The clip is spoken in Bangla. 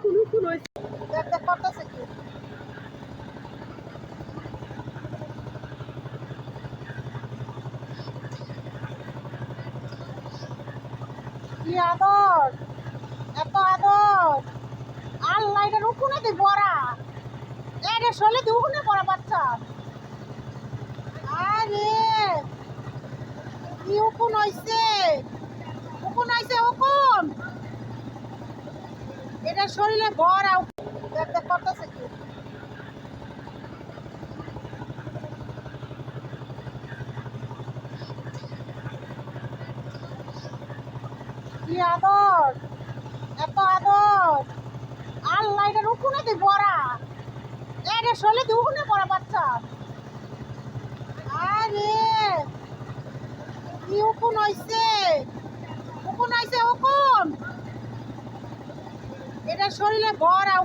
উকুন উকুন হয়েছে দেখ দেখ করতেছে কি কি আদর, এত আদর। আল্লাহ, এটার উকুনে দি বড়া, এটা শরীরে দি উকুনে পড়া বাচ্চা। আরে কি উকুন হয়েছে, উকুন হয়েছে উকুন, এটা শরীরে ভরা। দেখ দেখ করতেছে কি কি আদর, এত আদর। আল্লাহ, এটার উকুনে দি বড়া, এটা শরীরে দি উকুনে পড়া বাচ্চা। আরে কি উকুন হয়েছে, উকুন হয়েছে উকুন, এটা শরীরে ভরা।